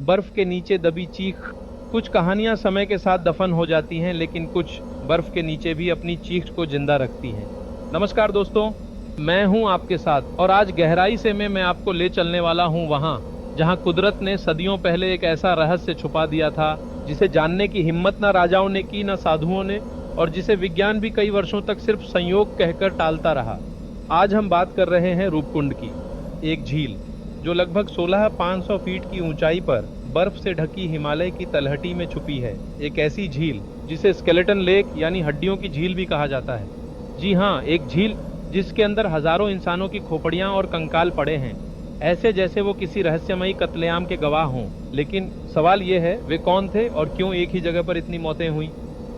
बर्फ के नीचे दबी चीख। कुछ कहानियां समय के साथ दफन हो जाती हैं, लेकिन कुछ बर्फ के नीचे भी अपनी चीख को जिंदा रखती हैं। नमस्कार दोस्तों, मैं हूं आपके साथ और आज गहराई से मैं आपको ले चलने वाला हूं वहां जहां कुदरत ने सदियों पहले एक ऐसा रहस्य छुपा दिया था जिसे जानने की हिम्मत ना राजाओं ने की, ना साधुओं ने, और जिसे विज्ञान भी कई वर्षों तक सिर्फ संयोग कहकर टालता रहा। आज हम बात कर रहे हैं रूपकुंड की, एक झील जो लगभग 16,500 फीट की ऊंचाई पर बर्फ से ढकी हिमालय की तलहटी में छुपी है। एक ऐसी झील जिसे स्केलेटन लेक यानी हड्डियों की झील भी कहा जाता है। जी हाँ, एक झील जिसके अंदर हजारों इंसानों की खोपड़ियां और कंकाल पड़े हैं, ऐसे जैसे वो किसी रहस्यमयी कत्लेआम के गवाह हों। लेकिन सवाल ये है, वे कौन थे और क्यों एक ही जगह पर इतनी मौतें हुई?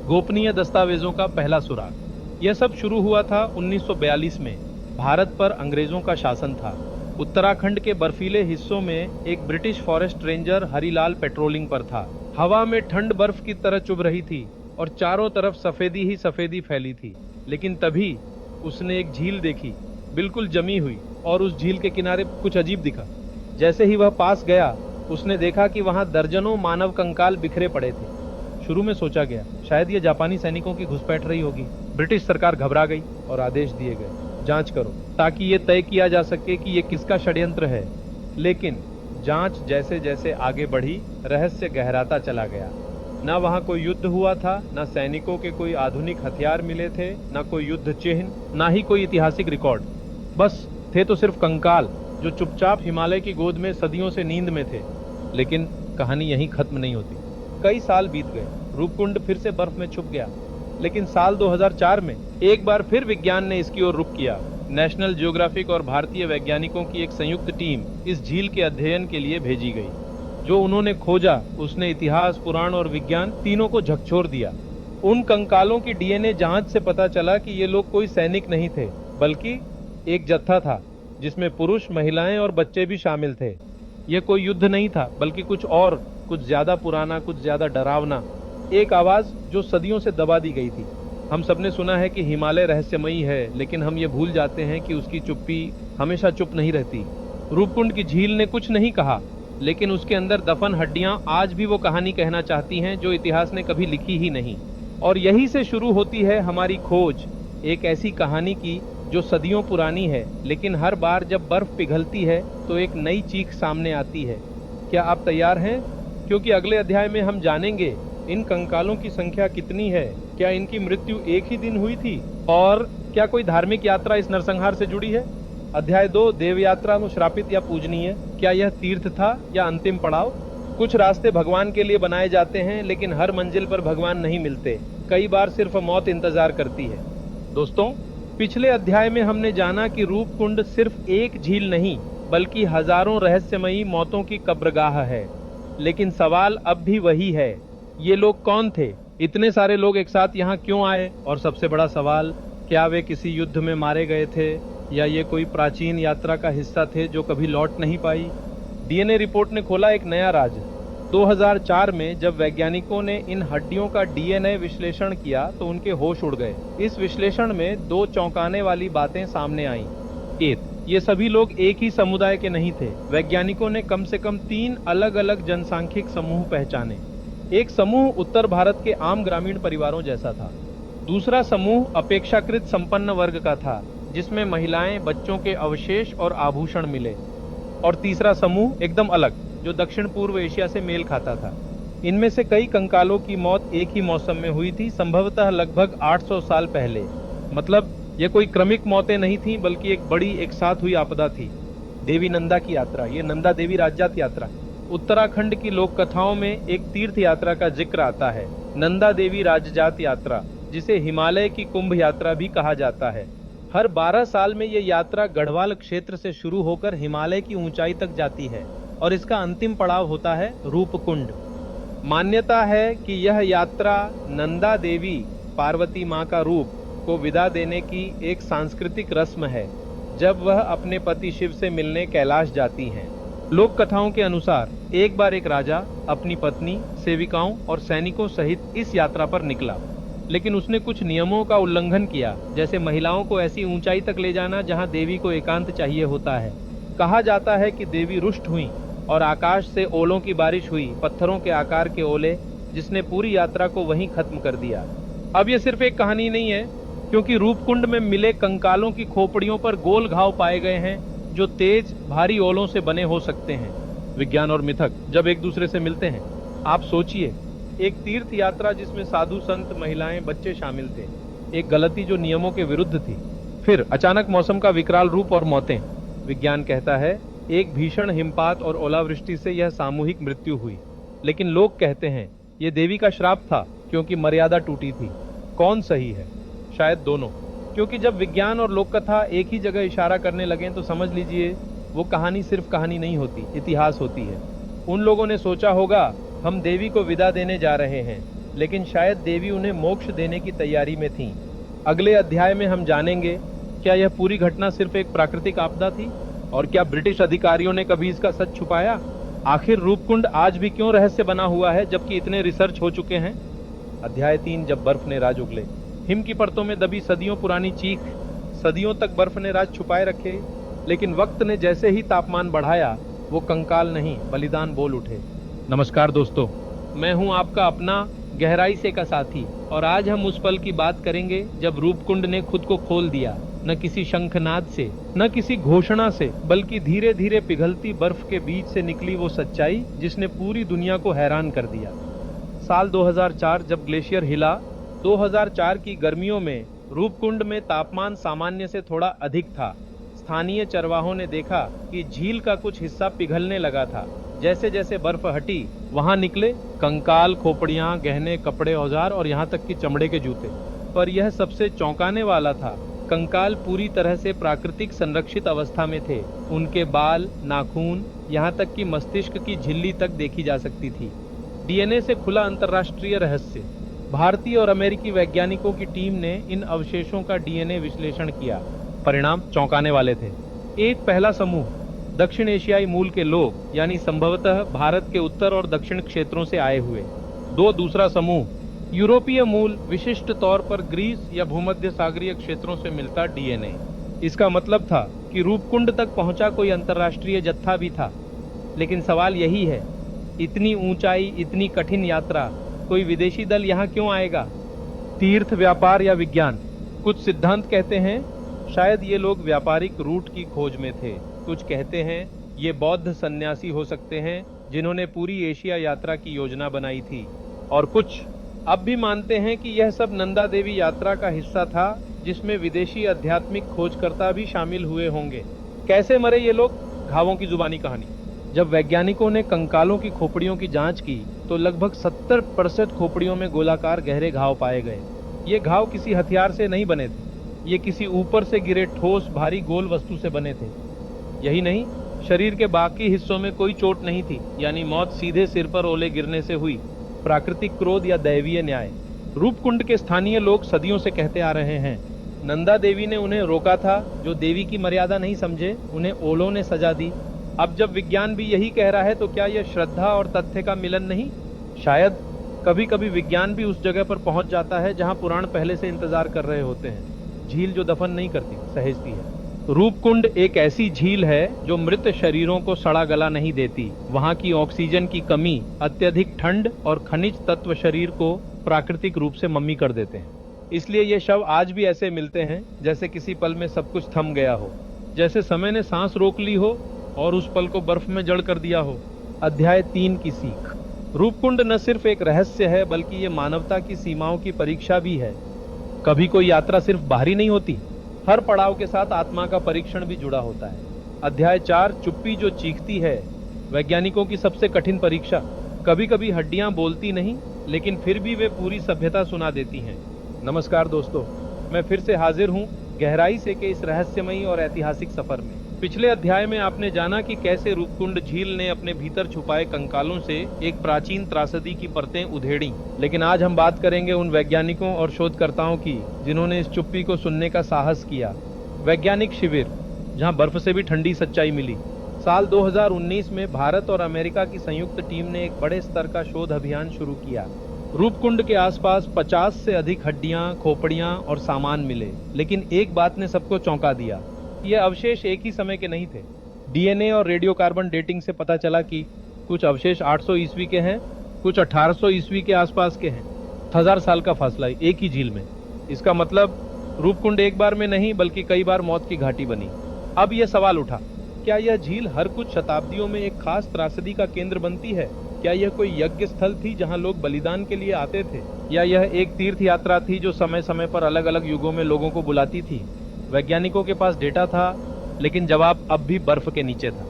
गोपनीय दस्तावेजों का पहला सुराग। यह सब शुरू हुआ था 1942 में। भारत पर अंग्रेजों का शासन था। उत्तराखंड के बर्फीले हिस्सों में एक British forest ranger Harilal patrolling पर था। हवा में ठंड बर्फ की तरह चुभ रही थी और चारों तरफ सफेदी ही सफेदी फैली थी। लेकिन तभी उसने एक झील देखी, बिल्कुल जमी हुई, और उस झील के किनारे कुछ अजीब दिखा। जैसे ही वह पास गया, उसने देखा कि वहां दर्जनों मानव कंकाल बिखरे पड़े थे। शुरू में सोचा गया शायद ये जापानी सैनिकों की घुसपैठ रही होगी। ब्रिटिश सरकार घबरा गई और आदेश दिए गए, जांच करो, ताकि ये तय किया जा सके कि ये किसका षड्यंत्र है। लेकिन जांच जैसे जैसे आगे बढ़ी, रहस्य गहराता चला गया। ना वहां कोई युद्ध हुआ था, ना सैनिकों के कोई आधुनिक हथियार मिले थे, ना कोई युद्ध चिन्ह, ना ही कोई ऐतिहासिक रिकॉर्ड। बस थे तो सिर्फ कंकाल जो चुपचाप हिमालय की गोद में सदियों से नींद में थे। लेकिन कहानी यहीं खत्म नहीं होती। कई साल बीत गए, रूपकुंड फिर से बर्फ में छुप गया। लेकिन साल 2004 में एक बार फिर विज्ञान ने इसकी ओर रुख किया। नेशनल ज्योग्राफिक और भारतीय वैज्ञानिकों की एक संयुक्त टीम इस झील के अध्ययन के लिए भेजी गई। जो उन्होंने खोजा उसने इतिहास, पुराण और विज्ञान तीनों को झकझोर दिया। उन कंकालों की डीएनए जांच से पता चला कि ये लोग कोई सैनिक नहीं थे, बल्कि एक जत्था था जिसमें पुरुष, महिलाएं और बच्चे भी शामिल थे। यह कोई युद्ध नहीं था, बल्कि कुछ और, कुछ ज्यादा पुराना, कुछ ज्यादा डरावना। एक आवाज जो सदियों से दबा दी गई थी। हम सबने सुना है कि हिमालय रहस्यमयी है, लेकिन हम ये भूल जाते हैं कि उसकी चुप्पी हमेशा चुप नहीं रहती। रूपकुंड की झील ने कुछ नहीं कहा, लेकिन उसके अंदर दफन हड्डियां आज भी वो कहानी कहना चाहती हैं जो इतिहास ने कभी लिखी ही नहीं। और यहीं से शुरू होती है हमारी खोज, एक ऐसी कहानी की जो सदियों पुरानी है, लेकिन हर बार जब बर्फ पिघलती है तो एक नई चीख सामने आती है। क्या आप तैयार हैं? क्योंकि अगले अध्याय में हम जानेंगे इन कंकालों की संख्या कितनी है, क्या इनकी मृत्यु एक ही दिन हुई थी, और क्या कोई धार्मिक यात्रा इस नरसंहार से जुड़ी है। अध्याय 2, देव यात्रा में श्रापित या पूजनीय। क्या यह तीर्थ था या अंतिम पड़ाव? कुछ रास्ते भगवान के लिए बनाए जाते हैं, लेकिन हर मंजिल पर भगवान नहीं मिलते। कई बार सिर्फ मौत इंतजार करती है। दोस्तों, पिछले अध्याय में हमने जाना कि रूपकुंड सिर्फ एक झील नहीं, बल्कि हजारों रहस्यमयी मौतों की कब्रगाह है। लेकिन सवाल अब भी वही है, ये लोग कौन थे? इतने सारे लोग एक साथ यहाँ क्यों आए? और सबसे बड़ा सवाल, क्या वे किसी युद्ध में मारे गए थे, या ये कोई प्राचीन यात्रा का हिस्सा थे जो कभी लौट नहीं पाई? डीएनए रिपोर्ट ने खोला एक नया राज। 2004 में जब वैज्ञानिकों ने इन हड्डियों का डीएनए विश्लेषण किया तो उनके होश उड़ गए। इस विश्लेषण में 2 चौंकाने वाली बातें सामने आईं। एक, ये सभी लोग एक ही समुदाय के नहीं थे। वैज्ञानिकों ने कम से कम 3 अलग अलग जनसांख्यिक समूह पहचाने। एक समूह उत्तर भारत के आम ग्रामीण परिवारों जैसा था। दूसरा समूह अपेक्षाकृत संपन्न वर्ग का था, जिसमें महिलाएं, बच्चों के अवशेष और आभूषण मिले। और तीसरा समूह एकदम अलग, जो दक्षिण पूर्व एशिया से मेल खाता था। इनमें से कई कंकालों की मौत एक ही मौसम में हुई थी, संभवतः लगभग 800 साल पहले। मतलब ये कोई क्रमिक मौतें नहीं थीं, बल्कि एक बड़ी एक साथ हुई आपदा थी। देवी नंदा की यात्रा, ये नंदा देवी राजजात यात्रा। उत्तराखंड की लोक कथाओं में एक तीर्थ यात्रा का जिक्र आता है, नंदा देवी राजजात यात्रा, जिसे हिमालय की कुंभ यात्रा भी कहा जाता है। हर 12 साल में ये यात्रा गढ़वाल क्षेत्र से शुरू होकर हिमालय की ऊंचाई तक जाती है और इसका अंतिम पड़ाव होता है रूपकुंड। मान्यता है कि यह यात्रा नंदा देवी, पार्वती मां का रूप, को विदा देने की एक सांस्कृतिक रस्म है, जब वह अपने पति शिव से मिलने कैलाश जाती हैं। लोक कथाओं के अनुसार एक बार एक राजा अपनी पत्नी, सेविकाओं और सैनिकों सहित इस यात्रा पर निकला, लेकिन उसने कुछ नियमों का उल्लंघन किया, जैसे महिलाओं को ऐसी ऊंचाई तक ले जाना जहां देवी को एकांत चाहिए होता है। कहा जाता है कि देवी रुष्ट हुईं और आकाश से ओलों की बारिश हुई, पत्थरों के आकार के ओले, जिसने पूरी यात्रा को वहीं खत्म कर दिया। अब ये सिर्फ एक कहानी नहीं है, क्योंकि रूपकुंड में मिले कंकालों की खोपड़ियों पर गोल घाव पाए गए हैं, जो तेज भारी ओलों से बने हो सकते हैं। विज्ञान और मिथक जब एक दूसरे से मिलते हैं, आप सोचिए, एक तीर्थ यात्रा जिसमें साधु संत, महिलाएं, बच्चे शामिल थे, एक गलती जो नियमों के विरुद्ध थी, फिर अचानक मौसम का विकराल रूप और मौतें। विज्ञान कहता है एक भीषण हिमपात और ओलावृष्टि से यह सामूहिक मृत्यु हुई, लेकिन लोग कहते हैं ये देवी का श्राप था क्योंकि मर्यादा टूटी थी। कौन सही है? शायद दोनों, क्योंकि जब विज्ञान और लोक कथा एक ही जगह इशारा करने लगे तो समझ लीजिए वो कहानी सिर्फ कहानी नहीं होती, इतिहास होती है। उन लोगों ने सोचा होगा हम देवी को विदा देने जा रहे हैं, लेकिन शायद देवी उन्हें मोक्ष देने की तैयारी में थी। अगले अध्याय में हम जानेंगे क्या यह पूरी घटना सिर्फ एक प्राकृतिक आपदा थी, और क्या ब्रिटिश अधिकारियों ने कभी इसका सच छुपाया। आखिर रूपकुंड आज भी क्यों रहस्य बना हुआ है जबकि इतने रिसर्च हो चुके हैं। अध्याय 3, जब बर्फ ने राज उगले। हिम की परतों में दबी सदियों पुरानी चीख, सदियों तक बर्फ ने राज छुपाए रखे, लेकिन वक्त ने जैसे ही तापमान बढ़ाया, वो कंकाल नहीं बलिदान बोल उठे। नमस्कार दोस्तों, मैं हूं आपका अपना गहराई से का साथी, और आज हम उस पल की बात करेंगे जब रूपकुंड ने खुद को खोल दिया, न किसी शंखनाद से, न किसी घोषणा से, बल्कि धीरे धीरे पिघलती बर्फ के बीच से निकली वो सच्चाई जिसने पूरी दुनिया को हैरान कर दिया। साल 2004 जब ग्लेशियर हिला। 2004 की गर्मियों में रूपकुंड में तापमान सामान्य से थोड़ा अधिक था। स्थानीय चरवाहों ने देखा कि झील का कुछ हिस्सा पिघलने लगा था। जैसे जैसे बर्फ हटी, वहां निकले कंकाल, खोपड़ियां, गहने, कपड़े, औजार और यहाँ तक कि चमड़े के जूते। पर यह सबसे चौंकाने वाला था, कंकाल पूरी तरह से प्राकृतिक संरक्षित अवस्था में थे। उनके बाल, नाखून, यहाँ तक कि मस्तिष्क की झिल्ली तक देखी जा सकती थी। डीएनए से खुला अंतर्राष्ट्रीय रहस्य। भारतीय और अमेरिकी वैज्ञानिकों की टीम ने इन अवशेषों का डीएनए विश्लेषण किया। परिणाम चौंकाने वाले थे। एक पहला समूह दक्षिण एशियाई मूल के लोग, यानी संभवतः भारत के उत्तर और दक्षिण क्षेत्रों से आए हुए। दूसरा समूह यूरोपीय मूल, विशिष्ट तौर पर ग्रीस या भूमध्य सागरीय क्षेत्रों से मिलता डीएनए। इसका मतलब था कि रूपकुंड तक पहुंचा कोई अंतर्राष्ट्रीय जत्था भी था। लेकिन सवाल यही है, इतनी ऊंचाई, इतनी कठिन यात्रा, कोई विदेशी दल यहाँ क्यों आएगा? तीर्थ, व्यापार या विज्ञान? कुछ सिद्धांत कहते हैं शायद ये लोग व्यापारिक रूट की खोज में थे। कुछ कहते हैं ये बौद्ध सन्यासी हो सकते हैं जिन्होंने पूरी एशिया यात्रा की योजना बनाई थी। और कुछ अब भी मानते हैं कि यह सब नंदा देवी यात्रा का हिस्सा था, जिसमें विदेशी आध्यात्मिक खोजकर्ता भी शामिल हुए होंगे। कैसे मरे ये लोग? घावों की जुबानी कहानी। जब वैज्ञानिकों ने कंकालों की खोपड़ियों की जांच की तो लगभग 70% खोपड़ियों में गोलाकार गहरे घाव पाए गए। ये घाव किसी हथियार से नहीं बने थे, ये किसी ऊपर से गिरे ठोस भारी गोल वस्तु से बने थे। यही नहीं, शरीर के बाकी हिस्सों में कोई चोट नहीं थी, यानी मौत सीधे सिर पर ओले गिरने से हुई। प्राकृतिक क्रोध या दैवीय न्याय? रूपकुंड के स्थानीय लोग सदियों से कहते आ रहे हैं नंदा देवी ने उन्हें रोका था, जो देवी की मर्यादा नहीं समझे, उन्हें ओलों ने सजा दी। अब जब विज्ञान भी यही कह रहा है तो क्या यह श्रद्धा और तथ्य का मिलन नहीं? शायद कभी कभी विज्ञान भी उस जगह पर पहुंच जाता है जहां पुराण पहले से इंतजार कर रहे होते हैं। झील जो दफन नहीं करती, सहेजती है। रूपकुंड एक ऐसी झील है जो मृत शरीरों को सड़ा गला नहीं देती। वहां की ऑक्सीजन की कमी, अत्यधिक ठंड और खनिज तत्व शरीर को प्राकृतिक रूप से मम्मी कर देते हैं। इसलिए ये शव आज भी ऐसे मिलते हैं जैसे किसी पल में सब कुछ थम गया हो, जैसे समय ने सांस रोक ली हो और उस पल को बर्फ में जड़ कर दिया हो। अध्याय 3 की सीख। रूपकुंड न सिर्फ एक रहस्य है, बल्कि ये मानवता की सीमाओं की परीक्षा भी है। कभी कोई यात्रा सिर्फ बाहरी नहीं होती, हर पड़ाव के साथ आत्मा का परीक्षण भी जुड़ा होता है। अध्याय 4, चुप्पी जो चीखती है। वैज्ञानिकों की सबसे कठिन परीक्षा। कभी कभी हड्डियां बोलती नहीं, लेकिन फिर भी वे पूरी सभ्यता सुना देती हैं। नमस्कार दोस्तों, मैं फिर से हाजिर हूं गहराई से के इस रहस्यमयी और ऐतिहासिक सफर में। पिछले अध्याय में आपने जाना कि कैसे रूपकुंड झील ने अपने भीतर छुपाए कंकालों से एक प्राचीन त्रासदी की परतें उधेड़ी। लेकिन आज हम बात करेंगे उन वैज्ञानिकों और शोधकर्ताओं की जिन्होंने इस चुप्पी को सुनने का साहस किया। वैज्ञानिक शिविर, जहां बर्फ से भी ठंडी सच्चाई मिली। साल 2019 में भारत और अमेरिका की संयुक्त टीम ने एक बड़े स्तर का शोध अभियान शुरू किया। रूपकुंड के आसपास 50 से अधिक हड्डियां, खोपड़ियां और सामान मिले। लेकिन एक बात ने सबको चौंका दिया, ये अवशेष एक ही समय के नहीं थे। डीएनए और रेडियोकार्बन डेटिंग से पता चला कि कुछ अवशेष 800 ईस्वी के हैं, कुछ 1800 ईस्वी के आसपास के हैं। 1000 साल का फासला एक ही झील में। इसका मतलब रूपकुंड एक बार में नहीं बल्कि कई बार मौत की घाटी बनी। अब यह सवाल उठा, क्या यह झील हर कुछ शताब्दियों में एक खास त्रासदी का केंद्र बनती है? क्या यह कोई यज्ञ स्थल थी जहां लोग बलिदान के लिए आते थे, या यह एक तीर्थ यात्रा थी जो समय समय पर अलग अलग युगों में लोगों को बुलाती थी? वैज्ञानिकों के पास डेटा था, लेकिन जवाब अब भी बर्फ के नीचे था।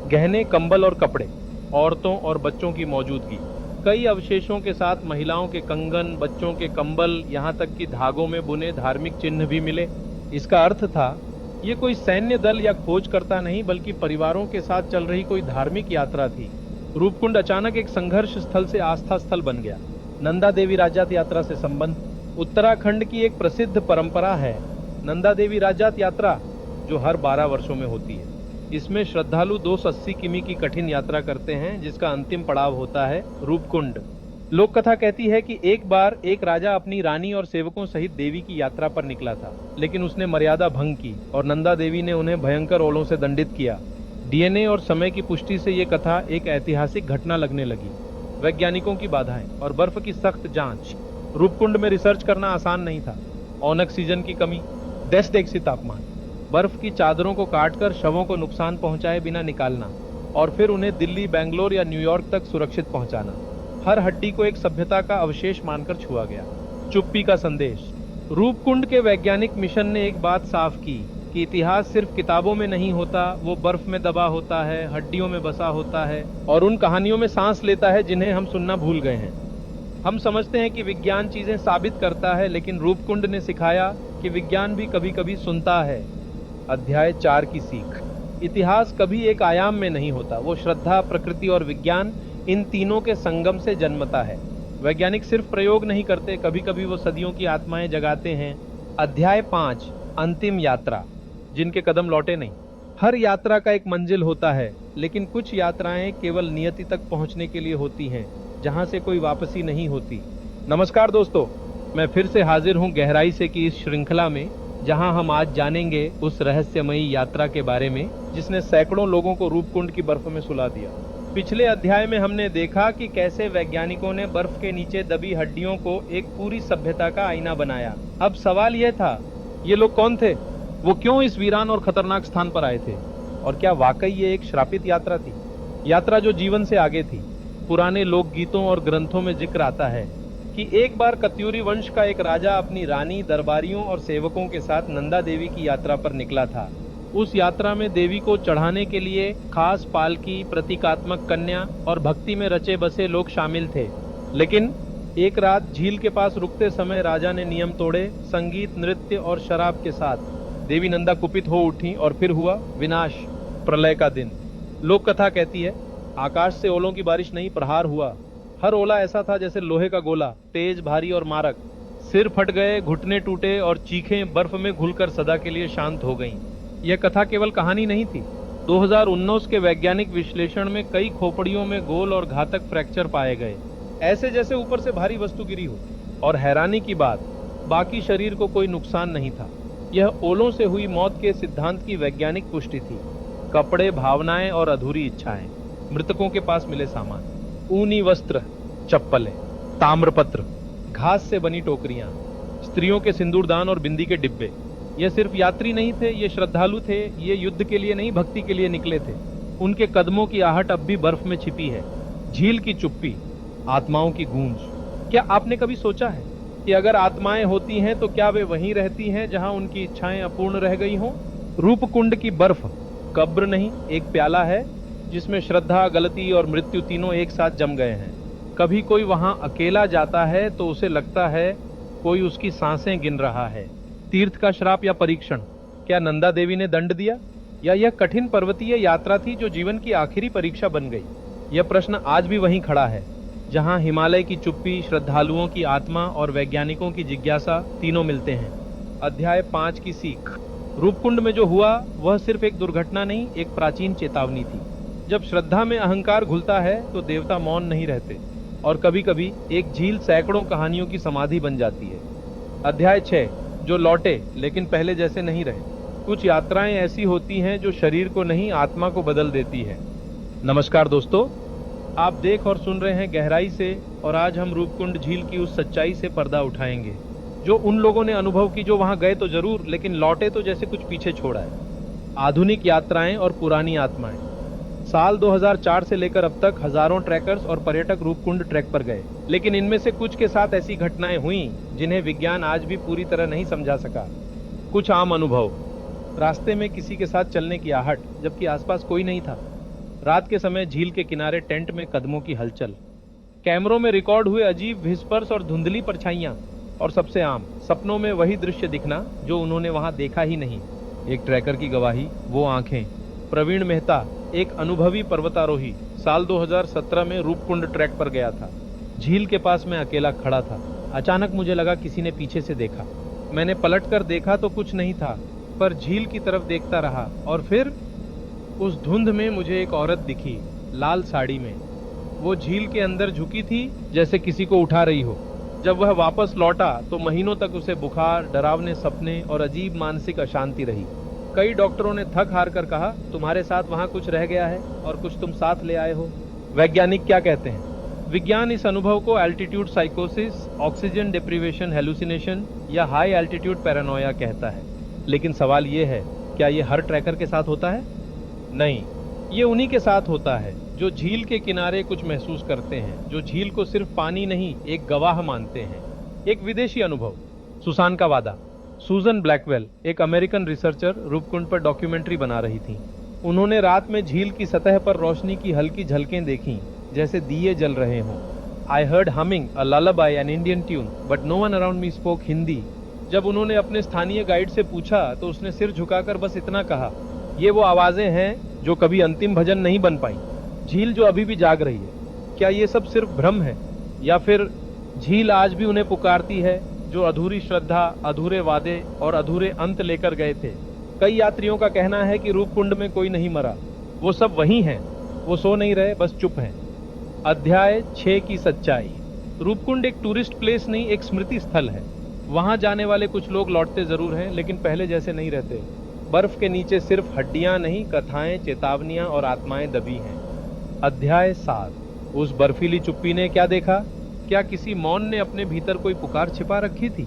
गहने, कंबल और कपड़े, औरतों और बच्चों की मौजूदगी, कई अवशेषों के साथ महिलाओं के कंगन, बच्चों के कंबल, यहाँ तक कि धागों में बुने धार्मिक चिन्ह भी मिले। इसका अर्थ था ये कोई सैन्य दल या खोजकर्ता नहीं बल्कि परिवारों के साथ चल रही कोई धार्मिक यात्रा थी। रूपकुंड अचानक एक संघर्ष स्थल से आस्था स्थल बन गया। नंदा देवी राजात यात्रा से संबंध। उत्तराखंड की एक प्रसिद्ध परंपरा है नंदा देवी राजात यात्रा, जो हर 12 वर्षों में होती है। इसमें श्रद्धालु 280 किमी की कठिन यात्रा करते हैं, जिसका अंतिम पड़ाव होता है रूपकुंड। लोक कथा कहती है कि एक बार एक राजा अपनी रानी और सेवकों सहित देवी की यात्रा पर निकला था, लेकिन उसने मर्यादा भंग की और नंदा देवी ने उन्हें भयंकर ओलों से दंडित किया। डीएनए और समय की पुष्टि से ये कथा एक ऐतिहासिक घटना लगने लगी। वैज्ञानिकों की बाधाएं और बर्फ की सख्त जांच। रूपकुंड में रिसर्च करना आसान नहीं था। ऑक्सीजन की कमी, डेस्क तापमान, बर्फ की चादरों को काटकर शवों को नुकसान पहुंचाए बिना निकालना और फिर उन्हें दिल्ली, बेंगलोर या न्यूयॉर्क तक सुरक्षित पहुंचाना। हर हड्डी को एक सभ्यता का अवशेष मानकर छुआ गया। चुप्पी का संदेश। रूपकुंड के वैज्ञानिक मिशन ने एक बात साफ की कि इतिहास सिर्फ किताबों में नहीं होता, वो बर्फ में दबा होता है, हड्डियों में बसा होता है और उन कहानियों में सांस लेता है जिन्हें हम सुनना भूल गए हैं। हम समझते हैं कि विज्ञान चीजें साबित करता है, लेकिन रूपकुंड ने सिखाया कि विज्ञान भी कभी कभी सुनता है। अध्याय 4 की सीख। इतिहास कभी एक आयाम में नहीं होता, वो श्रद्धा, प्रकृति और विज्ञान, इन तीनों के संगम से जन्मता है। वैज्ञानिक सिर्फ प्रयोग नहीं करते, कभी कभी वो सदियों की आत्माएं जगाते हैं। अध्याय 5, अंतिम यात्रा, जिनके कदम लौटे नहीं। हर यात्रा का एक मंजिल होता है, लेकिन कुछ यात्राएं केवल नियति तक पहुंचने के लिए होती हैं, जहां से कोई वापसी नहीं होती। नमस्कार दोस्तों, मैं फिर से हाजिर हूं गहराई से की इस श्रृंखला में, जहां हम आज जानेंगे उस रहस्यमयी यात्रा के बारे में जिसने सैकड़ों लोगों को रूपकुंड की बर्फ में सुला दिया। पिछले अध्याय में हमने देखा कि कैसे वैज्ञानिकों ने बर्फ के नीचे दबी हड्डियों को एक पूरी सभ्यता का आईना बनाया। अब सवाल यह था, ये लोग कौन थे? वो क्यों इस वीरान और खतरनाक स्थान पर आए थे? और क्या वाकई ये एक श्रापित यात्रा थी? यात्रा जो जीवन से आगे थी। पुराने लोकगीतों और ग्रंथों में जिक्र आता है कि एक बार कत्यूरी वंश का एक राजा अपनी रानी, दरबारियों और सेवकों के साथ नंदा देवी की यात्रा पर निकला था। उस यात्रा में देवी को चढ़ाने के लिए खास पालकी, प्रतीकात्मक कन्या और भक्ति में रचे बसे लोग शामिल थे। लेकिन एक रात झील के पास रुकते समय राजा ने नियम तोड़े। संगीत, नृत्य और शराब के साथ देवी नंदा कुपित हो उठी और फिर हुआ विनाश, प्रलय का दिन। लोक कथा कहती है, आकाश से ओलों की बारिश नहीं, प्रहार हुआ। हर ओला ऐसा था जैसे लोहे का गोला, तेज, भारी और मारक। सिर फट गए, घुटने टूटे और चीखें बर्फ में घुलकर सदा के लिए शांत हो गईं। यह कथा केवल कहानी नहीं थी। 2019 के वैज्ञानिक विश्लेषण में कई खोपड़ियों में गोल और घातक फ्रैक्चर पाए गए, ऐसे जैसे ऊपर से भारी वस्तु गिरी हो। और हैरानी की बात, बाकी शरीर को कोई नुकसान नहीं था। यह ओलों से हुई मौत के सिद्धांत की वैज्ञानिक पुष्टि थी। कपड़े, भावनाएं और अधूरी इच्छाएं। मृतकों के पास मिले सामान, ऊनी वस्त्र, चप्पलें, ताम्रपत्र, घास से बनी टोकरियां, स्त्रियों के सिंदूरदान और बिंदी के डिब्बे। ये सिर्फ यात्री नहीं थे, ये श्रद्धालु थे। ये युद्ध के लिए नहीं, भक्ति के लिए निकले थे। उनके कदमों की आहट अब भी बर्फ में छिपी है। झील की चुप्पी, आत्माओं की गूंज। क्या आपने कभी सोचा है कि अगर आत्माएं होती हैं तो क्या वे वहीं रहती हैं जहां उनकी इच्छाएं अपूर्ण रह गई हों? रूपकुंड की बर्फ कब्र नहीं, एक प्याला है जिसमें श्रद्धा, गलती और मृत्यु तीनों एक साथ जम गए हैं। कभी कोई वहां अकेला जाता है तो उसे लगता है कोई उसकी सांसें गिन रहा है। तीर्थ का श्राप या परीक्षण। क्या नंदा देवी ने दंड दिया, या यह कठिन पर्वतीय यात्रा थी जो जीवन की आखिरी परीक्षा बन गई? यह प्रश्न आज भी वहीं खड़ा है, जहां हिमालय की चुप्पी, श्रद्धालुओं की आत्मा और वैज्ञानिकों की जिज्ञासा तीनों मिलते हैं। अध्याय 5 की सीख। रूपकुंड में जो हुआ वह सिर्फ एक दुर्घटना नहीं, एक प्राचीन चेतावनी थी। जब श्रद्धा में अहंकार घुलता है तो देवता मौन नहीं रहते, और कभी कभी एक झील सैकड़ों कहानियों की समाधि बन जाती है। अध्याय 6, जो लौटे लेकिन पहले जैसे नहीं रहे। कुछ यात्राएं ऐसी होती हैं जो शरीर को नहीं, आत्मा को बदल देती है। नमस्कार दोस्तों, आप देख और सुन रहे हैं गहराई से, और आज हम रूपकुंड झील की उस सच्चाई से पर्दा उठाएंगे जो उन लोगों ने अनुभव की जो वहां गए तो जरूर, लेकिन लौटे तो जैसे कुछ पीछे छोड़ा है। आधुनिक यात्राएं और पुरानी आत्माएं। साल 2004 से लेकर अब तक हजारों ट्रैकर्स और पर्यटक रूपकुंड ट्रैक पर गए, लेकिन इनमें से कुछ के साथ ऐसी घटनाएं हुई जिन्हें विज्ञान आज भी पूरी तरह नहीं समझा सका। कुछ आम अनुभव। रास्ते में किसी के साथ चलने की आहट, जबकि आसपास कोई नहीं था। रात के समय झील के किनारे टेंट में कदमों की हलचल। कैमरों में रिकॉर्ड हुए अजीब व्हिस्पर्स और धुंधली परछाइयां। और सबसे आम, सपनों में वही दृश्य दिखना जो उन्होंने वहां देखा ही नहीं। एक ट्रैकर की गवाही, वो आंखें। प्रवीण मेहता, एक अनुभवी पर्वतारोही, साल 2017 में रूपकुंड ट्रैक पर गया था। झील के पास मैं अकेला खड़ा था। अचानक मुझे लगा किसी ने पीछे से देखा। मैंने पलटकर देखा तो कुछ नहीं था, पर झील की तरफ देखता रहा, और फिर उस धुंध में मुझे एक औरत दिखी, लाल साड़ी में। वो झील के अंदर झुकी थी, जैसे किसी को उठा रही हो। जब वह वापस लौटा तो महीनों तक उसे बुखार, डरावने सपने और अजीब मानसिक अशांति रही। कई डॉक्टरों ने थक हार कर कहा, तुम्हारे साथ वहां कुछ रह गया है और कुछ तुम साथ ले आए हो। वैज्ञानिक क्या कहते हैं? विज्ञान इस अनुभव को एल्टीट्यूड साइकोसिस, ऑक्सीजन डिप्रीवेशन हेलुसिनेशन या हाई एल्टीट्यूड पैरानोया कहता है। लेकिन सवाल ये है, क्या ये हर ट्रैकर के साथ होता है? नहीं, ये उन्हीं के साथ होता है जो झील के किनारे कुछ महसूस करते हैं, जो झील को सिर्फ पानी नहीं, एक गवाह मानते हैं। एक विदेशी अनुभव। सुसान का वादा। सूजन ब्लैकवेल, एक अमेरिकन रिसर्चर, रूपकुंड पर डॉक्यूमेंट्री बना रही थी। उन्होंने रात में झील की सतह पर रोशनी की हल्की झलकें देखीं, जैसे दिए जल रहे हों। I heard humming a lullaby an Indian tune but no one around me spoke Hindi. जब उन्होंने अपने स्थानीय गाइड से पूछा तो उसने सिर झुकाकर बस इतना कहा, ये वो आवाजें हैं जो कभी अंतिम भजन नहीं बन पाई। झील जो अभी भी जाग रही है। क्या ये सब सिर्फ भ्रम है, या फिर झील आज भी उन्हें पुकारती है जो अधूरी श्रद्धा, अधूरे वादे और अधूरे अंत लेकर गए थे? कई यात्रियों का कहना है कि रूपकुंड में कोई नहीं मरा, वो सब वहीं हैं। वो सो नहीं रहे, बस चुप हैं। अध्याय 6 की सच्चाई। रूपकुंड एक टूरिस्ट प्लेस नहीं, एक स्मृति स्थल है। वहां जाने वाले कुछ लोग लौटते जरूर हैं, लेकिन पहले जैसे नहीं रहते। बर्फ के नीचे सिर्फ हड्डियां नहीं, कथाएं, चेतावनियां और आत्माएं दबी हैं। अध्याय 7। उस बर्फीली चुप्पी ने क्या देखा? क्या किसी मौन ने अपने भीतर कोई पुकार छिपा रखी थी?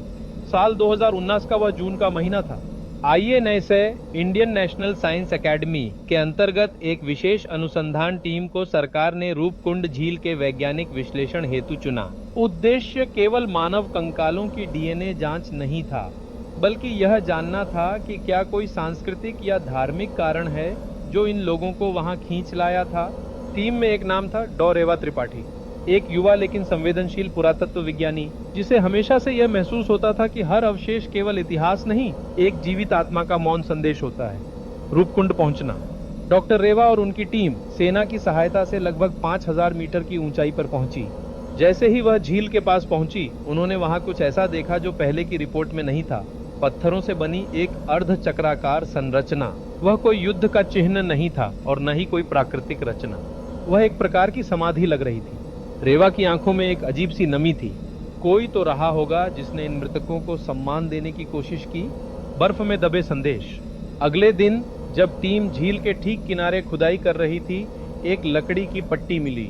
साल 2019 का वह जून का महीना था। INSA, Indian national science academy के अंतर्गत एक विशेष अनुसंधान टीम को सरकार ने रूपकुंड झील के वैज्ञानिक विश्लेषण हेतु चुना। उद्देश्य केवल मानव कंकालों की DNA जांच नहीं था, बल्कि यह जानना था कि क्या कोई सांस्कृतिक या धार्मिक कारण है जो इन लोगों को वहां खींच लाया था। टीम में एक नाम था, डॉ रेवा त्रिपाठी, एक युवा लेकिन संवेदनशील पुरातत्व विज्ञानी, जिसे हमेशा से यह महसूस होता था कि हर अवशेष केवल इतिहास नहीं, एक जीवित आत्मा का मौन संदेश होता है। रूपकुंड पहुंचना। डॉक्टर रेवा और उनकी टीम सेना की सहायता से लगभग 5000 मीटर की ऊंचाई पर पहुंची। जैसे ही वह झील के पास पहुंची, उन्होंने वहां कुछ ऐसा देखा जो पहले की रिपोर्ट में नहीं था। पत्थरों से बनी एक अर्धचक्राकार संरचना। वह कोई युद्ध का चिन्ह नहीं था और न ही कोई प्राकृतिक रचना। वह एक प्रकार की समाधि लग रही थी। रेवा की आंखों में एक अजीब सी नमी थी। कोई तो रहा होगा जिसने इन मृतकों को सम्मान देने की कोशिश की। बर्फ में दबे संदेश। अगले दिन जब टीम झील के ठीक किनारे खुदाई कर रही थी, एक लकड़ी की पट्टी मिली।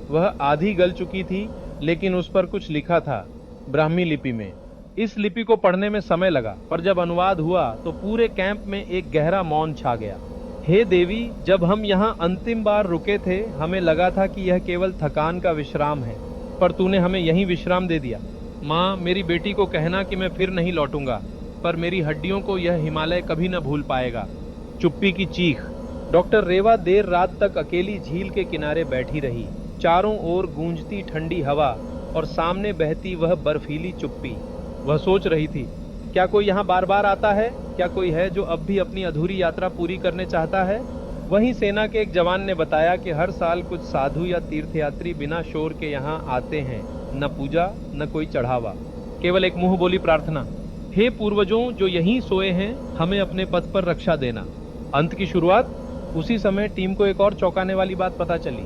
वह आधी गल चुकी थी, लेकिन उस पर कुछ लिखा था, ब्राह्मी लिपि में। इस लिपि को पढ़ने में समय लगा, पर जब अनुवाद हुआ तो पूरे कैंप में एक गहरा मौन छा गया। हे देवी, जब हम यहाँ अंतिम बार रुके थे, हमें लगा था कि यह केवल थकान का विश्राम है, पर तूने हमें यहीं विश्राम दे दिया। माँ, मेरी बेटी को कहना कि मैं फिर नहीं लौटूंगा, पर मेरी हड्डियों को यह हिमालय कभी न भूल पाएगा। चुप्पी की चीख। डॉक्टर रेवा देर रात तक अकेली झील के किनारे बैठी रही। चारों ओर गूंजती ठंडी हवा और सामने बहती वह बर्फीली चुप्पी। वह सोच रही थी, क्या कोई यहाँ बार बार आता है? क्या कोई है जो अब भी अपनी अधूरी यात्रा पूरी करने चाहता है? वहीं सेना के एक जवान ने बताया कि हर साल कुछ साधु या तीर्थयात्री बिना शोर के यहाँ आते हैं। न पूजा, न कोई चढ़ावा, केवल एक मुंह बोली प्रार्थना। हे पूर्वजों जो यहीं सोए हैं, हमें अपने पथ पर रक्षा देना। अंत की शुरुआत। उसी समय टीम को एक और चौंकाने वाली बात पता चली।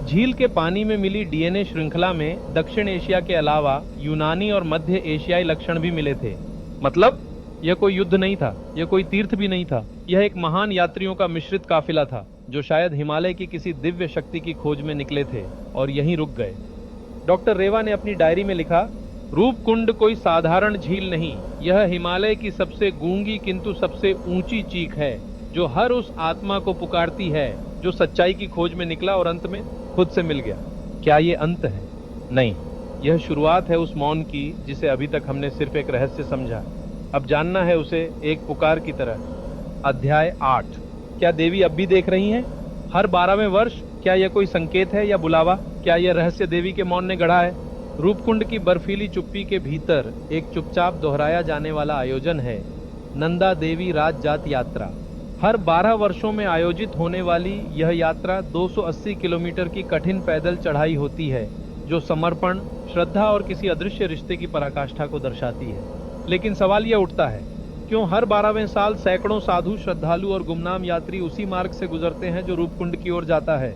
झील के पानी में मिली DNA श्रृंखला में दक्षिण एशिया के अलावा यूनानी और मध्य एशियाई लक्षण भी मिले थे। मतलब यह कोई युद्ध नहीं था, यह कोई तीर्थ भी नहीं था। यह एक महान यात्रियों का मिश्रित काफिला था, जो शायद हिमालय की किसी दिव्य शक्ति की खोज में निकले थे और यहीं रुक गए। डॉक्टर रेवा ने अपनी डायरी में लिखा, रूपकुंड कोई साधारण झील नहीं, यह हिमालय की सबसे गूंगी किंतु सबसे ऊंची चीख है, जो हर उस आत्मा को पुकारती है जो सच्चाई की खोज में निकला और अंत में खुद से मिल गया। क्या ये अंत है? नहीं, यह शुरुआत है उस मौन की जिसे अभी तक हमने सिर्फ एक रहस्य समझा। अब जानना है उसे एक पुकार की तरह। अध्याय 8। क्या देवी अब भी देख रही हैं? हर 12वें वर्ष? क्या यह कोई संकेत है या बुलावा? क्या यह रहस्य देवी के मौन ने गढ़ा है? रूपकुंड की बर्फीली चुप्पी के भीतर एक चुपचाप दोहराया जाने वाला आयोजन है, नंदा देवी राज जात यात्रा। हर 12 वर्षों में आयोजित होने वाली यह यात्रा 280 किलोमीटर की कठिन पैदल चढ़ाई होती है, जो समर्पण, श्रद्धा और किसी अदृश्य रिश्ते की पराकाष्ठा को दर्शाती है। लेकिन सवाल यह उठता है, क्यों हर 12वें साल सैकड़ों साधु, श्रद्धालु और गुमनाम यात्री उसी मार्ग से गुजरते हैं जो रूपकुंड की ओर जाता है?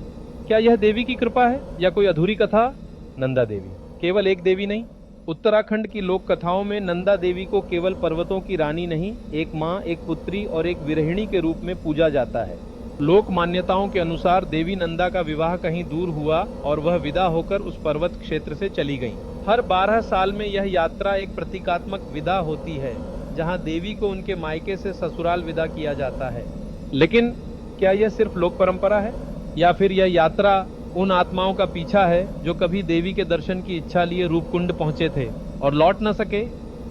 क्या यह देवी की कृपा है या कोई अधूरी कथा? नंदा देवी केवल एक देवी नहीं। उत्तराखंड की लोक कथाओं में नंदा देवी को केवल पर्वतों की रानी नहीं, एक माँ, एक पुत्री और एक विरहिणी के रूप में पूजा जाता है। लोक मान्यताओं के अनुसार देवी नंदा का विवाह कहीं दूर हुआ और वह विदा होकर उस पर्वत क्षेत्र से चली गईं। हर 12 साल में यह यात्रा एक प्रतीकात्मक विदा होती है, जहां देवी को उनके मायके से ससुराल विदा किया जाता है। लेकिन क्या यह सिर्फ लोक परंपरा है या फिर यह यात्रा उन आत्माओं का पीछा है जो कभी देवी के दर्शन की इच्छा लिए रूपकुंड पहुंचे थे और लौट न सके?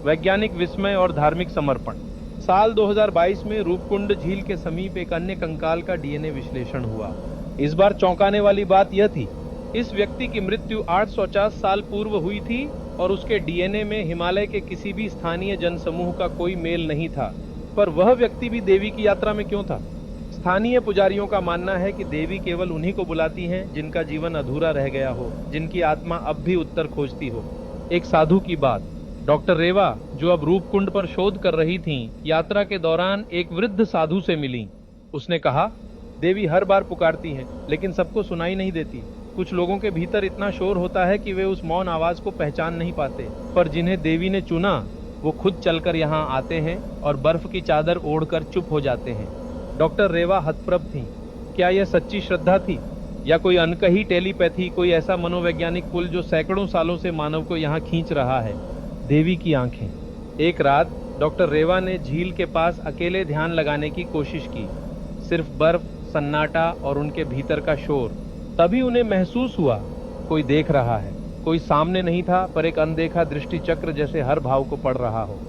वैज्ञानिक विस्मय और धार्मिक समर्पण। साल 2022 में रूपकुंड झील के समीप एक अन्य कंकाल का डीएनए विश्लेषण हुआ। इस बार चौंकाने वाली बात यह थी, इस व्यक्ति की मृत्यु 850 साल पूर्व हुई थी और उसके डीएनए में हिमालय के किसी भी स्थानीय जनसमूह का कोई मेल नहीं था। पर वह व्यक्ति भी देवी की यात्रा में क्यों था? स्थानीय पुजारियों का मानना है कि देवी केवल उन्हीं को बुलाती हैं जिनका जीवन अधूरा रह गया हो, जिनकी आत्मा अब भी उत्तर खोजती हो। एक साधु की बात। डॉक्टर रेवा, जो अब रूपकुंड पर शोध कर रही थीं, यात्रा के दौरान एक वृद्ध साधु से मिली। उसने कहा, देवी हर बार पुकारती हैं, लेकिन सबको सुनाई नहीं देती। कुछ लोगों के भीतर इतना शोर होता है कि वे उस मौन आवाज को पहचान नहीं पाते। पर जिन्हें देवी ने चुना, वो खुद चलकर यहाँ आते हैं और बर्फ की चादर ओढ़कर चुप हो जाते हैं। डॉक्टर रेवा हतप्रभ थीं। क्या यह सच्ची श्रद्धा थी या कोई अनकही टेलीपैथी, कोई ऐसा मनोवैज्ञानिक पुल जो सैकड़ों सालों से मानव को यहाँ खींच रहा है? देवी की आंखें। एक रात डॉक्टर रेवा ने झील के पास अकेले ध्यान लगाने की कोशिश की। सिर्फ बर्फ, सन्नाटा और उनके भीतर का शोर। तभी उन्हें महसूस हुआ, कोई देख रहा है। कोई सामने नहीं था, पर एक अनदेखा दृष्टि चक्र जैसे हर भाव को पढ़ रहा हो।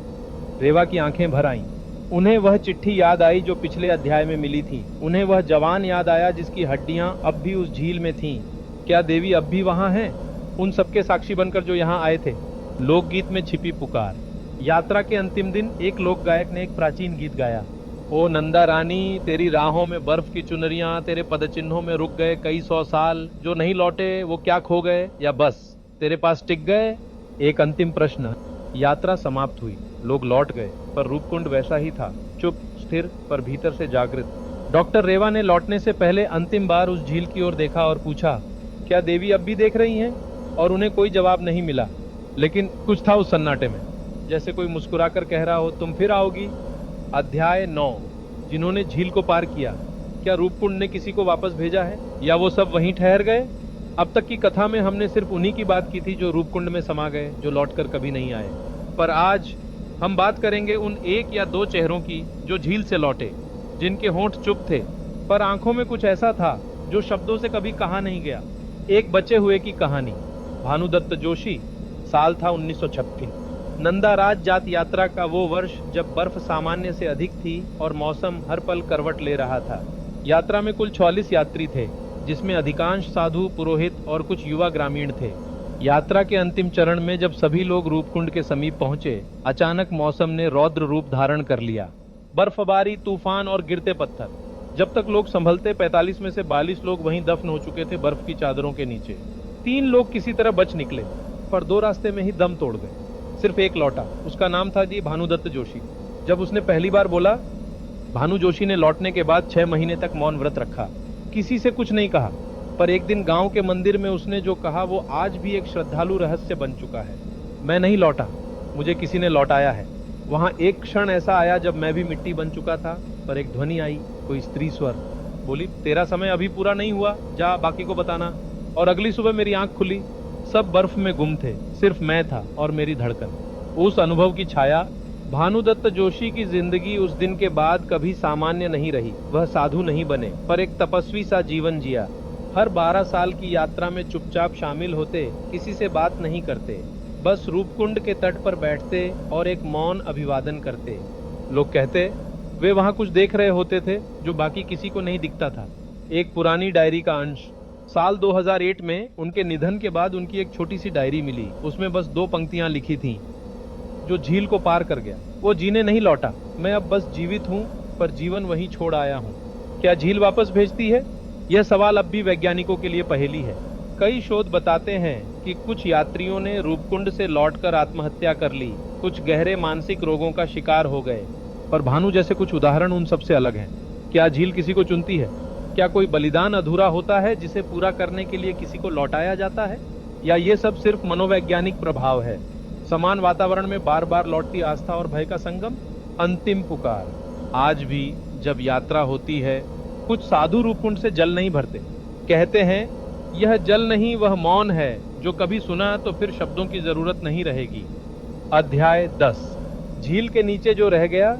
रेवा की आंखें भर आईं। उन्हें वह चिट्ठी याद आई जो पिछले अध्याय में मिली थी। उन्हें वह जवान याद आया जिसकी हड्डियां अब भी उस झील में थीं। क्या देवी अब भी वहां है, उन सबके साक्षी बनकर जो यहाँ आए थे? लोकगीत में छिपी पुकार। यात्रा के अंतिम दिन एक लोक गायक ने एक प्राचीन गीत गाया। ओ नंदा रानी, तेरी राहों में बर्फ की चुनरियां, तेरे पदचिन्हों में रुक गए कई 100 साल। जो नहीं लौटे वो क्या खो गए या बस तेरे पास टिक गए? एक अंतिम प्रश्न। यात्रा समाप्त हुई, लोग लौट गए, पर रूपकुंड वैसा ही था, चुप, स्थिर, पर भीतर से जागृत। डॉक्टर रेवा ने लौटने से पहले अंतिम बार उस झील की ओर देखा और पूछा, क्या देवी अब भी देख रही हैं? और उन्हें कोई जवाब नहीं मिला। लेकिन कुछ था उस सन्नाटे में, जैसे कोई मुस्कुराकर कह रहा हो, तुम फिर आओगी। अध्याय 9। जिन्होंने झील को पार किया। क्या रूपकुंड ने किसी को वापस भेजा है या वो सब वहीं ठहर गए? अब तक की कथा में हमने सिर्फ उन्हीं की बात की थी जो रूपकुंड में समा गए, जो लौटकर कभी नहीं आए। पर आज हम बात करेंगे उन 1 या 2 चेहरों की जो झील से लौटे, जिनके होंठ चुप थे, पर आंखों में कुछ ऐसा था जो शब्दों से कभी कहा नहीं गया। एक बचे हुए की कहानी। भानुदत्त जोशी। साल था 1936। नंदा राज जात यात्रा का वो वर्ष जब बर्फ सामान्य से अधिक थी और मौसम हर पल करवट ले रहा था। यात्रा में कुल 44 यात्री थे, जिसमें अधिकांश साधु, पुरोहित और कुछ युवा ग्रामीण थे। यात्रा के अंतिम चरण में जब सभी लोग रूपकुंड के समीप पहुंचे, अचानक मौसम ने रौद्र रूप धारण कर लिया। बर्फबारी, तूफान और गिरते पत्थर। जब तक लोग संभलते, 45 में से 42 लोग वहीं दफन हो चुके थे, बर्फ की चादरों के नीचे। 3 लोग किसी तरह बच निकले, पर 2 रास्ते में ही दम तोड़ गए। सिर्फ एक लौटा, उसका नाम था जी भानुदत्त जोशी। जब उसने पहली बार बोला, भानु जोशी ने लौटने के बाद 6 महीने तक मौन व्रत रखा, किसी से कुछ नहीं कहा। पर एक दिन गांव के मंदिर में उसने जो कहा वो आज भी एक श्रद्धालु रहस्य बन चुका है। मैं नहीं लौटा, मुझे किसी ने लौटाया है। वहां एक क्षण ऐसा आया जब मैं भी मिट्टी बन चुका था, पर एक ध्वनि आई, कोई स्त्री स्वर बोली, तेरा समय अभी पूरा नहीं हुआ, जा बाकी को बताना। और अगली सुबह मेरी आंख खुली, सब बर्फ में गुम थे, सिर्फ मैं था और मेरी धड़कन। उस अनुभव की छाया। भानुदत्त जोशी की जिंदगी उस दिन के बाद कभी सामान्य नहीं रही। वह साधु नहीं बने, पर एक तपस्वी सा जीवन जिया। हर 12 साल की यात्रा में चुपचाप शामिल होते, किसी से बात नहीं करते, बस रूपकुंड के तट पर बैठते और एक मौन अभिवादन करते। लोग कहते वे वहां कुछ देख रहे होते थे जो बाकी किसी को नहीं दिखता था। एक पुरानी डायरी का अंश। साल 2008 में उनके निधन के बाद उनकी एक छोटी सी डायरी मिली। उसमें बस 2 पंक्तियां लिखी थीं, जो झील को पार कर गया, वो जीने नहीं लौटा। मैं अब बस जीवित हूं, पर जीवन वहीं छोड़ आया हूं। क्या झील वापस भेजती है? यह सवाल अब भी वैज्ञानिकों के लिए पहेली है। कई शोध बताते हैं कि कुछ यात्रियों ने रूपकुंड से लौटकर आत्महत्या कर ली, कुछ गहरे मानसिक रोगों का शिकार हो गए। पर भानु जैसे कुछ उदाहरण उन सबसे अलग हैं। क्या झील किसी को चुनती है? क्या कोई बलिदान अधूरा होता है जिसे पूरा करने के लिए किसी को लौटाया जाता है? या ये सब सिर्फ मनोवैज्ञानिक प्रभाव है? समान वातावरण में बार बार लौटती आस्था और भय का संगम? अंतिम पुकार। आज भी जब यात्रा होती है, कुछ साधु रूपकुंड से जल नहीं भरते। कहते हैं, यह जल नहीं, वह मौन है, जो कभी सुना तो फिर शब्दों की जरूरत नहीं रहेगी। अध्याय 10। झील के नीचे जो रह गया,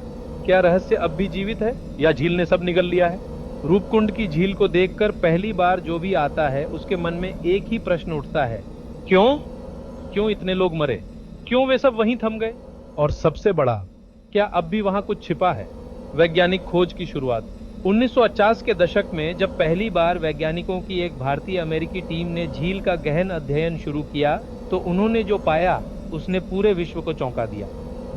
क्या रहस्य अब भी जीवित है या झील ने सब निगल लिया है? रूपकुंड की झील को देखकर पहली बार जो भी आता है, उसके मन में एक ही प्रश्न उठता है, क्यों इतने लोग मरे? क्यों वे सब वहीं थम गए? और सबसे बड़ा, क्या अब भी वहां कुछ छिपा है? वैज्ञानिक खोज की शुरुआत। 1950 के दशक में जब पहली बार वैज्ञानिकों की एक भारतीय अमेरिकी टीम ने झील का गहन अध्ययन शुरू किया, तो उन्होंने जो पाया उसने पूरे विश्व को चौंका दिया।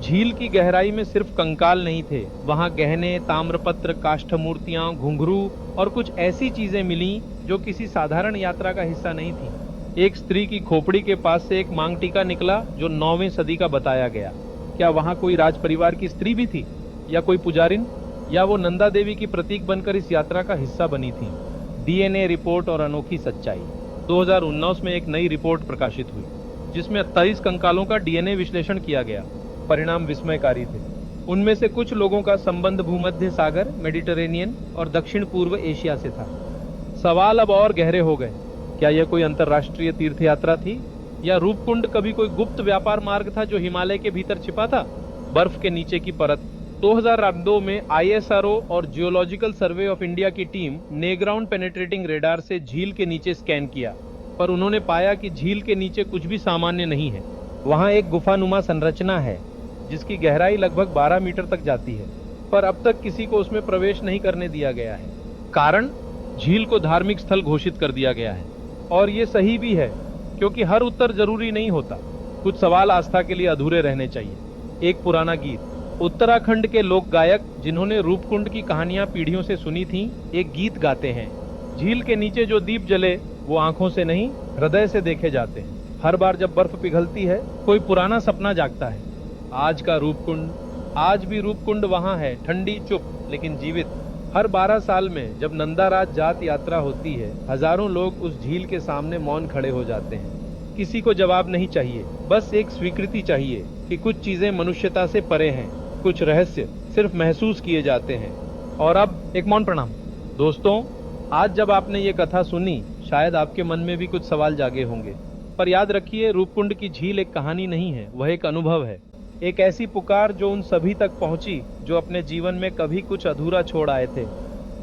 झील की गहराई में सिर्फ कंकाल नहीं थे, वहां गहने, ताम्रपत्र, काष्ठ मूर्तियां, घुंघरू और कुछ ऐसी चीजें मिली जो किसी साधारण यात्रा का हिस्सा नहीं थी। एक स्त्री की खोपड़ी के पास से एक मांग टीका निकला जो 9वीं सदी का बताया गया। क्या वहां कोई राज परिवार की स्त्री भी थी, या कोई पुजारिन, या वो नंदा देवी की प्रतीक बनकर इस यात्रा का हिस्सा बनी थी? डीएनए रिपोर्ट और अनोखी सच्चाई। 2019 में एक नई रिपोर्ट प्रकाशित हुई, जिसमें 28 कंकालों का डीएनए विश्लेषण किया गया। परिणाम विस्मयकारी थे। उनमें से कुछ लोगों का संबंध भूमध्य सागर, मेडिटेरेनियन और दक्षिण पूर्व एशिया से था। सवाल अब और गहरे हो गए। क्या यह कोई अंतर्राष्ट्रीय तीर्थ यात्रा थी, या रूपकुंड कभी कोई गुप्त व्यापार मार्ग था जो हिमालय के भीतर छिपा था? बर्फ के नीचे की परत। 2002 में ISRO और जियोलॉजिकल सर्वे ऑफ इंडिया की टीम ने ग्राउंड पेनिट्रेटिंग रेडार से झील के नीचे स्कैन किया, पर उन्होंने पाया कि झील के नीचे कुछ भी सामान्य नहीं है। वहां एक गुफानुमा संरचना है जिसकी गहराई लगभग 12 मीटर तक जाती है, पर अब तक किसी को उसमें प्रवेश नहीं करने दिया गया है। कारण, झील को धार्मिक स्थल घोषित कर दिया गया है। और ये सही भी है, क्योंकि हर उत्तर जरूरी नहीं होता। कुछ सवाल आस्था के लिए अधूरे रहने चाहिए। एक पुराना गीत। उत्तराखंड के लोक गायक, जिन्होंने रूपकुंड की कहानियां पीढ़ियों से सुनी थीं, एक गीत गाते हैं। झील के नीचे जो दीप जले, वो आंखों से नहीं, हृदय से देखे जाते हैं। हर बार जब बर्फ पिघलती है, कोई पुराना सपना जागता है। आज का रूपकुंड, आज भी रूपकुंड वहां है, ठंडी, चुप, लेकिन जीवित। हर 12 साल में जब नंदाराज जात यात्रा होती है, हजारों लोग उस झील के सामने मौन खड़े हो जाते हैं। किसी को जवाब नहीं चाहिए, बस एक स्वीकृति चाहिए कि कुछ चीजें मनुष्यता से परे हैं, कुछ रहस्य सिर्फ महसूस किए जाते हैं। और अब एक मौन प्रणाम। दोस्तों, आज जब आपने ये कथा सुनी, शायद आपके मन में भी कुछ सवाल जागे होंगे। पर याद रखिए, रूपकुंड की झील एक कहानी नहीं है, वह एक अनुभव है। एक ऐसी पुकार जो उन सभी तक पहुंची जो अपने जीवन में कभी कुछ अधूरा छोड़ आए थे।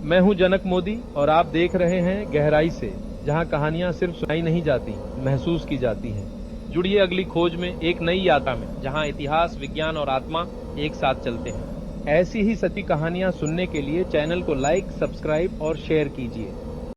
मैं हूं जनक मोदी और आप देख रहे हैं गहराई से, जहां कहानियां सिर्फ सुनाई नहीं जाती, महसूस की जाती हैं। जुड़िए अगली खोज में, एक नई यात्रा में, जहां इतिहास, विज्ञान और आत्मा एक साथ चलते हैं। ऐसी ही सच्ची कहानियां सुनने के लिए चैनल को लाइक, सब्सक्राइब और शेयर कीजिए।